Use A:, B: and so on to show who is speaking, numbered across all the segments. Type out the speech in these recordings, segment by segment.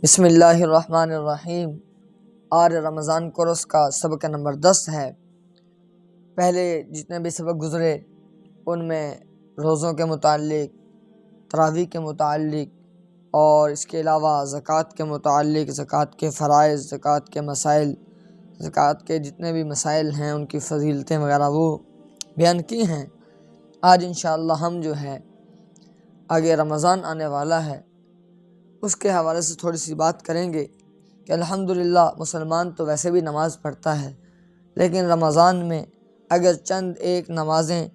A: بسم اللہ الرحمن الرحیم۔ آج رمضان کورس کا سبق نمبر 10 ہے۔ پہلے جتنے بھی سبق گزرے ان میں روزوں کے متعلق، تراویح کے متعلق اور اس کے علاوہ زکوٰۃ کے متعلق، زکوٰۃ کے فرائض، زکوٰۃ کے مسائل، زکوٰۃ کے جتنے بھی مسائل ہیں ان کی فضیلتیں وغیرہ وہ بیان کی ہیں۔ آج انشاءاللہ ہم جو ہے آگے رمضان آنے والا ہے اس کے حوالے سے تھوڑی سی بات کریں گے کہ الحمدللہ مسلمان تو ویسے بھی نماز پڑھتا ہے، لیکن رمضان میں اگر چند ایک نمازیں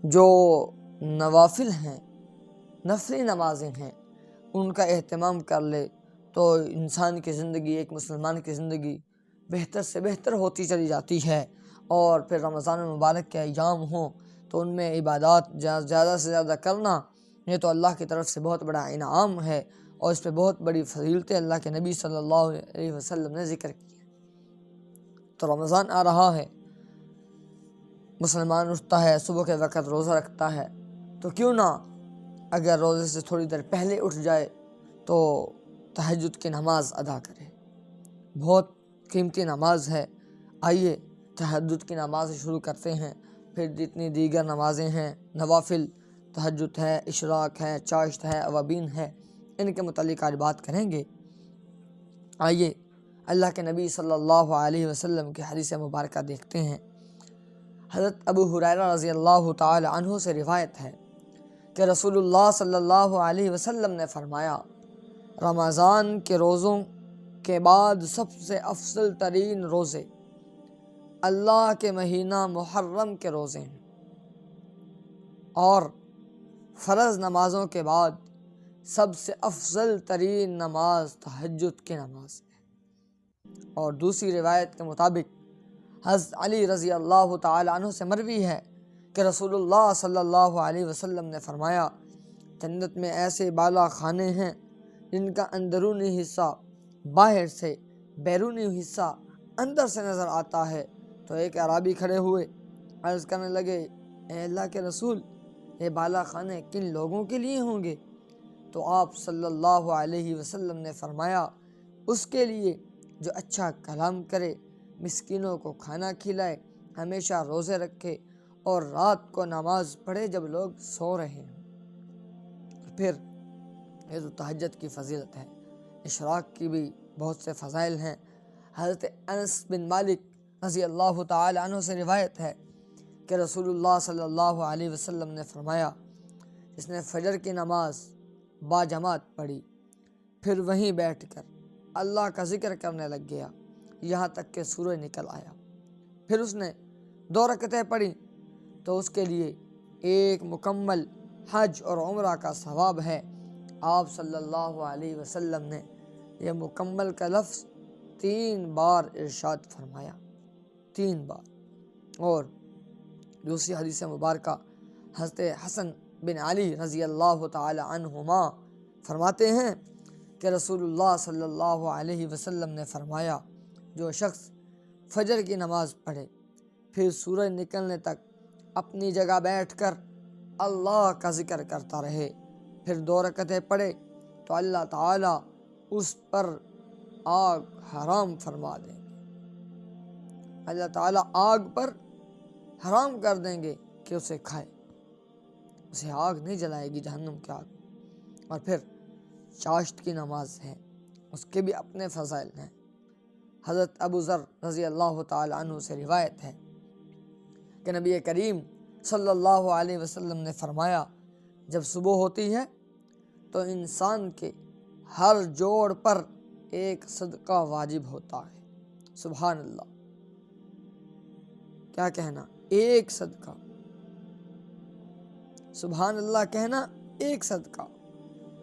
A: جو نوافل ہیں، نفلی نمازیں ہیں، ان کا اہتمام کر لے تو انسان کی زندگی، ایک مسلمان کی زندگی بہتر سے بہتر ہوتی چلی جاتی ہے۔ اور پھر رمضان المبارک کے ایام ہوں تو ان میں عبادات زیادہ سے زیادہ کرنا، یہ تو اللہ کی طرف سے بہت بڑا انعام ہے اور اس پہ بہت بڑی فضیلتیں اللہ کے نبی صلی اللہ علیہ وسلم نے ذکر کی ہیں۔ تو رمضان آ رہا ہے، مسلمان اٹھتا ہے، صبح کے وقت روزہ رکھتا ہے، تو کیوں نہ اگر روزے سے تھوڑی دیر پہلے اٹھ جائے تو تہجد کی نماز ادا کرے۔ بہت قیمتی نماز ہے۔ آئیے تہجد کی نماز شروع کرتے ہیں، پھر جتنی دیگر نمازیں ہیں، نوافل، تہجد ہے، اشراق ہے، چاشت ہے، اوابین ہے، ان کے متعلق آج بات کریں گے۔ آئیے اللہ کے نبی صلی اللہ علیہ وسلم کی حدیث مبارکہ دیکھتے ہیں۔ حضرت ابو ہریرہ رضی اللہ تعالی عنہ سے روایت ہے کہ رسول اللہ صلی اللہ علیہ وسلم نے فرمایا، رمضان کے روزوں کے بعد سب سے افضل ترین روزے اللہ کے مہینہ محرم کے روزے ہیں، اور فرض نمازوں کے بعد سب سے افضل ترین نماز تہجد کی نماز ہے۔ اور دوسری روایت کے مطابق حضرت علی رضی اللہ تعالی عنہ سے مروی ہے کہ رسول اللہ صلی اللہ علیہ وسلم نے فرمایا، جنت میں ایسے بالا خانے ہیں جن کا اندرونی حصہ باہر سے، بیرونی حصہ اندر سے نظر آتا ہے۔ تو ایک اعرابی کھڑے ہوئے، عرض کرنے لگے، اے اللہ کے رسول، یہ بالا خانے کن لوگوں کے لیے ہوں گے؟ تو آپ صلی اللہ علیہ وسلم نے فرمایا، اس کے لیے جو اچھا کلام کرے، مسکینوں کو کھانا کھلائے، ہمیشہ روزے رکھے اور رات کو نماز پڑھے جب لوگ سو رہے ہیں۔ پھر یہ تو تہجد کی فضیلت ہے۔ اشراق کی بھی بہت سے فضائل ہیں۔ حضرت انس بن مالک رضی اللہ تعالی عنہ سے روایت ہے کہ رسول اللہ صلی اللہ علیہ وسلم نے فرمایا، جس نے فجر کی نماز باجماعت پڑھی، پھر وہیں بیٹھ کر اللہ کا ذکر کرنے لگ گیا یہاں تک کہ سورج نکل آیا، پھر اس نے 2 رکعتیں پڑھی، تو اس کے لیے ایک مکمل حج اور عمرہ کا ثواب ہے۔ آپ صلی اللہ علیہ وسلم نے یہ مکمل کا لفظ 3 بار ارشاد فرمایا، 3 بار۔ اور دوسری حدیث مبارکہ حضرت حسن بن علی رضی اللہ تعالی عنہما فرماتے ہیں کہ رسول اللہ صلی اللہ علیہ وسلم نے فرمایا، جو شخص فجر کی نماز پڑھے پھر سورج نکلنے تک اپنی جگہ بیٹھ کر اللہ کا ذکر کرتا رہے، پھر 2 رکعتیں پڑھے، تو اللہ تعالیٰ اس پر آگ حرام فرما دیں گے۔ اللہ تعالیٰ آگ پر حرام کر دیں گے کہ اسے کھائے، اسے آگ نہیں جلائے گی، جہنم کی آگ۔ اور پھر چاشت کی نماز ہے، اس کے بھی اپنے فضائل ہیں۔ حضرت ابو ذر رضی اللہ تعالی عنہ سے روایت ہے کہ نبی کریم صلی اللہ علیہ وسلم نے فرمایا، جب صبح ہوتی ہے تو انسان کے ہر جوڑ پر ایک صدقہ واجب ہوتا ہے۔ سبحان اللہ، کیا کہنا، ایک صدقہ، سبحان اللہ کہنا ایک صدقہ،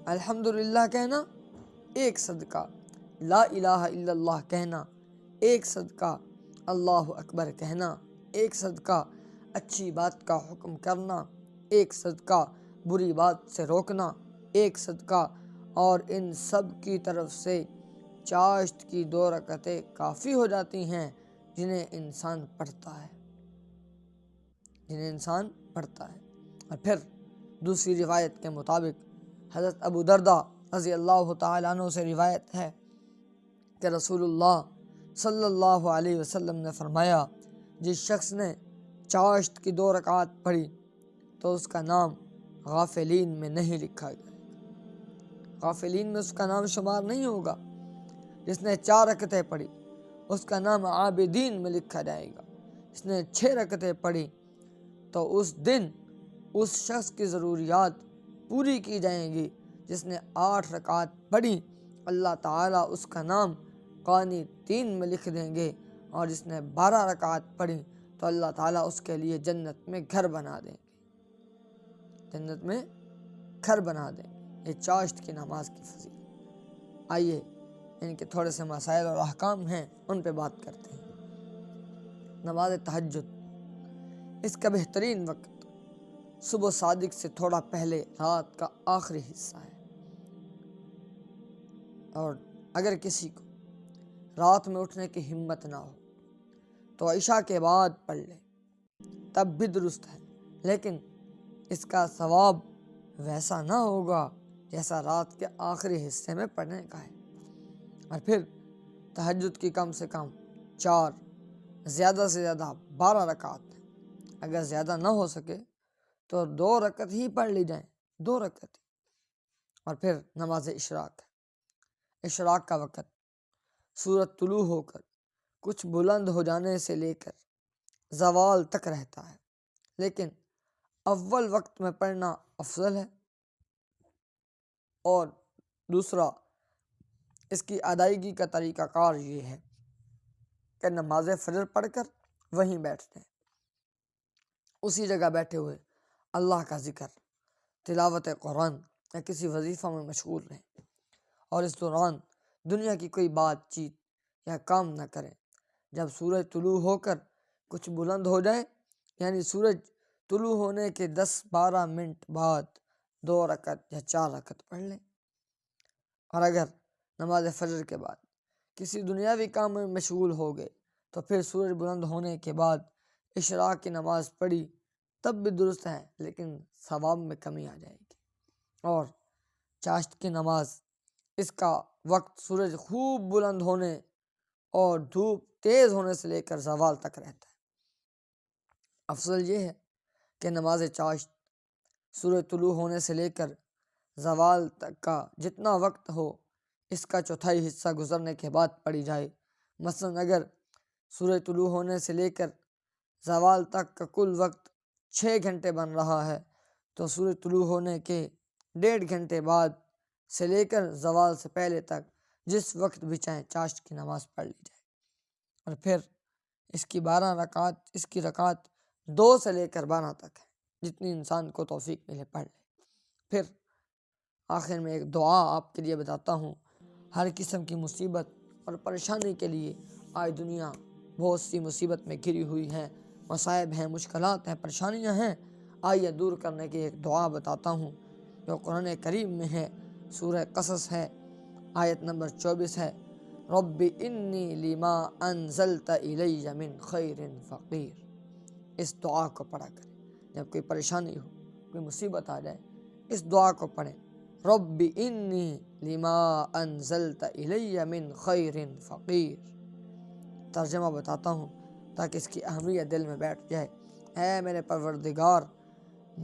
A: الحمدللہ کہنا ایک صدقہ، لا الہ الا اللہ کہنا ایک صدقہ، اللہ اکبر کہنا ایک صدقہ، اچھی بات کا حکم کرنا ایک صدقہ، بری بات سے روکنا ایک صدقہ، اور ان سب کی طرف سے چاشت کی 2 رکعتیں کافی ہو جاتی ہیں جنہیں انسان پڑھتا ہے، اور پھر دوسری روایت کے مطابق حضرت ابو دردہ رضی اللہ تعالیٰ عنہ سے روایت ہے کہ رسول اللہ صلی اللہ علیہ وسلم نے فرمایا جس شخص نے چاشت کی 2 رکعات پڑھی تو اس کا نام غافلین میں نہیں لکھا گیا، غافلین میں اس کا نام شمار نہیں ہوگا۔ جس نے 4 رکعتیں پڑھی اس کا نام عابدین میں لکھا جائے گا۔ جس نے 6 رکعتیں پڑھی تو اس دن اس شخص کی ضروریات پوری کی جائیں گی۔ جس نے 8 رکعات پڑھی اللہ تعالیٰ اس کا نام قانتین میں لکھ دیں گے، اور جس نے 12 رکعات پڑھی تو اللہ تعالیٰ اس کے لیے جنت میں گھر بنا دیں گے، جنت میں گھر بنا دیں گے۔ یہ چاشت کی نماز کی فضیلت۔ آئیے ان کے تھوڑے سے مسائل اور احکام ہیں، ان پہ بات کرتے ہیں۔ نماز تہجد، اس کا بہترین وقت صبح صادق سے تھوڑا پہلے رات کا آخری حصہ ہے، اور اگر کسی کو رات میں اٹھنے کی ہمت نہ ہو تو عشاء کے بعد پڑھ لے، تب بھی درست ہے، لیکن اس کا ثواب ویسا نہ ہوگا جیسا رات کے آخری حصے میں پڑھنے کا ہے۔ اور پھر تہجد کی کم سے کم 4 زیادہ سے زیادہ 12 رکعات ہیں۔ اگر زیادہ نہ ہو سکے تو 2 رکعت ہی پڑھ لی جائیں، 2 رکعت۔ اور پھر نماز اشراق، اشراق کا وقت سورج طلوع ہو کر کچھ بلند ہو جانے سے لے کر زوال تک رہتا ہے، لیکن اول وقت میں پڑھنا افضل ہے، اور دوسرا اس کی ادائیگی کا طریقہ کار یہ ہے کہ نماز فجر پڑھ کر وہیں بیٹھتے ہیں، اسی جگہ بیٹھے ہوئے اللہ کا ذکر، تلاوت قرآن یا کسی وظیفہ میں مشغول رہیں، اور اس دوران دنیا کی کوئی بات چیت یا کام نہ کریں۔ جب سورج طلوع ہو کر کچھ بلند ہو جائے، یعنی سورج طلوع ہونے کے 10-12 منٹ بعد 2 رکعت یا 4 رکعت پڑھ لیں۔ اور اگر نماز فجر کے بعد کسی دنیاوی کام میں مشغول ہو گئے تو پھر سورج بلند ہونے کے بعد اشراق کی نماز پڑھی تب بھی درست ہے، لیکن ثواب میں کمی آ جائے گی۔ اور چاشت کی نماز، اس کا وقت سورج خوب بلند ہونے اور دھوپ تیز ہونے سے لے کر زوال تک رہتا ہے۔ افضل یہ ہے کہ نماز چاشت سورج طلوع ہونے سے لے کر زوال تک کا جتنا وقت ہو اس کا 1/4 حصہ گزرنے کے بعد پڑھی جائے۔ مثلاً اگر سورج طلوع ہونے سے لے کر زوال تک کا کل وقت 6 گھنٹے بن رہا ہے تو سورج طلوع ہونے کے 1.5 گھنٹے بعد سے لے کر زوال سے پہلے تک جس وقت بھی چاہیں چاشت کی نماز پڑھ لی جائے، اور پھر اس کی 12 رکعات، اس کی رکعات 2 سے لے کر 12 تک ہے، جتنی انسان کو توفیق ملے پڑھ لے۔ پھر آخر میں ایک دعا آپ کے لیے بتاتا ہوں۔ ہر قسم کی مصیبت اور پریشانی کے لیے آج دنیا بہت سی مصیبت میں گھری ہوئی ہے، مصائب ہیں، مشکلات ہیں، پریشانیاں ہیں۔ آئیے دور کرنے کی ایک دعا بتاتا ہوں جو قرآن کریم میں ہے، سورہ قصص ہے، آیت نمبر 24 ہے، رب انی لما انزلت الی من خیر فقیر۔ اس دعا کو پڑھا کریں جب کوئی پریشانی ہو، کوئی مصیبت آ جائے، اس دعا کو پڑھیں، رب انی لما انزلت الی من خیر فقیر۔ ترجمہ بتاتا ہوں تاکہ اس کی اہمیت دل میں بیٹھ جائے۔ اے میرے پروردگار،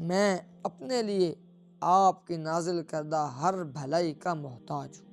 A: میں اپنے لیے آپ کی نازل کردہ ہر بھلائی کا محتاج ہوں،